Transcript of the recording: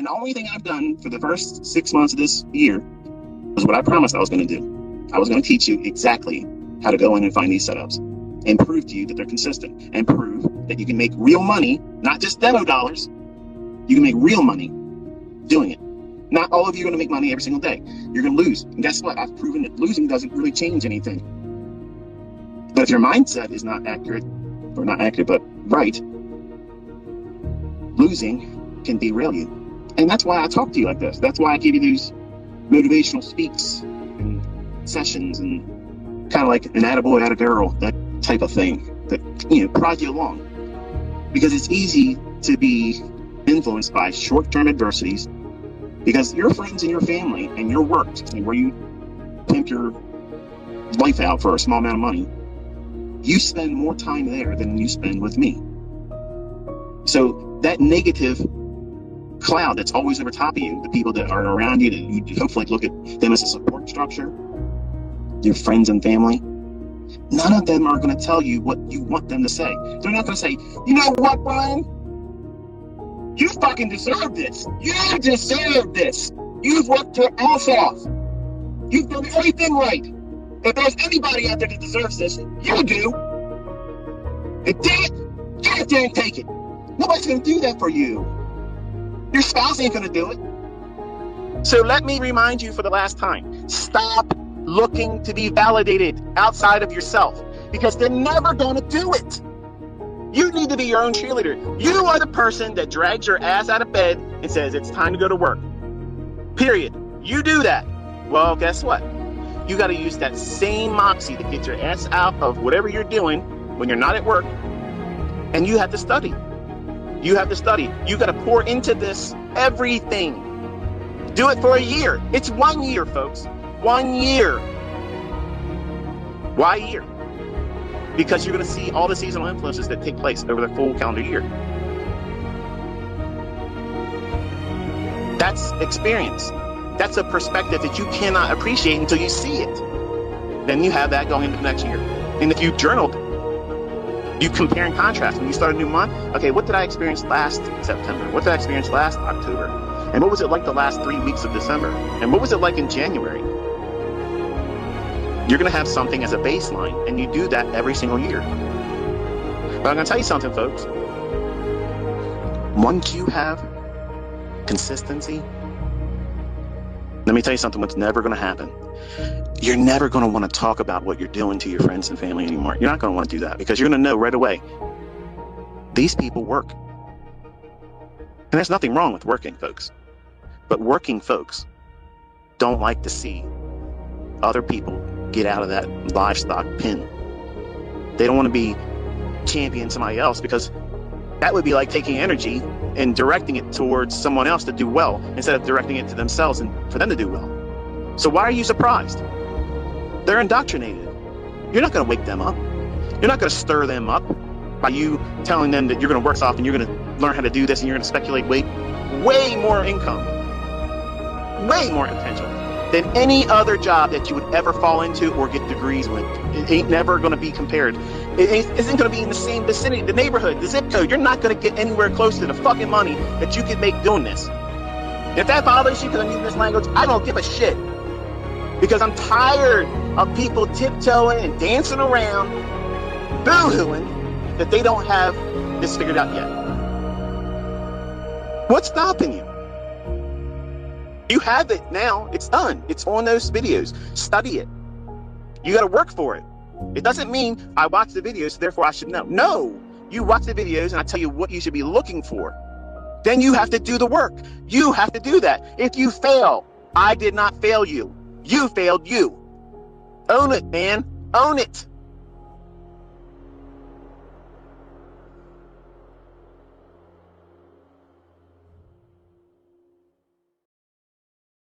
And the only thing I've done for the first 6 months of this year was what I promised I was going to do. I was going to teach you exactly how to go in and find these setups and prove to you that they're consistent and prove that you can make real money, not just demo dollars. You can make real money doing it. Not all of you are going to make money every single day. You're going to lose. And guess what? I've proven that losing doesn't really change anything. But if your mindset is not accurate, or not accurate, but right, losing can derail you. And that's why I talk to you like this. That's why I give you these motivational speaks and sessions and kind of like an attaboy, attagirl, that type of thing that, prod you along. Because it's easy to be influenced by short-term adversities because your friends and your family and your work and where you pimp your life out for a small amount of money, you spend more time there than you spend with me. So that negative cloud that's always over top of you, the people that are around you, that you hopefully look at them as a support structure, your friends and family, none of them are going to tell you what you want them to say. They're not going to say, you know what, Brian? You fucking deserve this. You deserve this. You've worked your ass off. You've done everything right. If there's anybody out there that deserves this, you do. And damn it, get out there and take it. Nobody's going to do that for you. Your spouse ain't going to do it. So let me remind you for the last time, stop looking to be validated outside of yourself because they're never going to do it. You need to be your own cheerleader. You are the person that drags your ass out of bed and says it's time to go to work. Period. You do that. Well, guess what? You got to use that same moxie to get your ass out of whatever you're doing when you're not at work. And you have to study. You have to study. You got to pour into this everything. Do it for a year. It's 1 year, folks. 1 year. Why a year? Because you're going to see all the seasonal influences that take place over the full calendar year. That's experience. That's a perspective that you cannot appreciate until you see it. Then you have that going into the next year. And if you journaled, you compare and contrast. When you start a new month, okay, what did I experience last September? What did I experience last October? And what was it like the last 3 weeks of December? And what was it like in January? You're going to have something as a baseline, and you do that every single year. But I'm going to tell you something, folks. Once you have consistency, let me tell you something, what's never going to happen. You're never going to want to talk about what you're doing to your friends and family anymore. You're not going to want to do that because you're going to know right away, these people work. And there's nothing wrong with working, folks. But working folks don't like to see other people get out of that livestock pen. They don't want to be championing somebody else because that would be like taking energy and directing it towards someone else to do well instead of directing it to themselves and for them to do well. So why are you surprised? They're indoctrinated. You're not going to wake them up. You're not going to stir them up by you telling them that you're going to work soft and you're going to learn how to do this and you're going to speculate way more income, way more potential than any other job that you would ever fall into or get degrees with. It ain't never going to be compared. It isn't going to be in the same vicinity, the neighborhood, the zip code. You're not going to get anywhere close to the fucking money that you can make doing this. If that bothers you because I'm using this language, I don't give a shit. Because I'm tired of people tiptoeing and dancing around, boo-hooing that they don't have this figured out yet. What's stopping you? You have it now. It's done. It's on those videos. Study it. You got to work for it. It doesn't mean I watch the videos, therefore I should know. No, you watch the videos and I tell you what you should be looking for. Then you have to do the work. You have to do that. If you fail, I did not fail you. You failed you. Own it, man. Own it.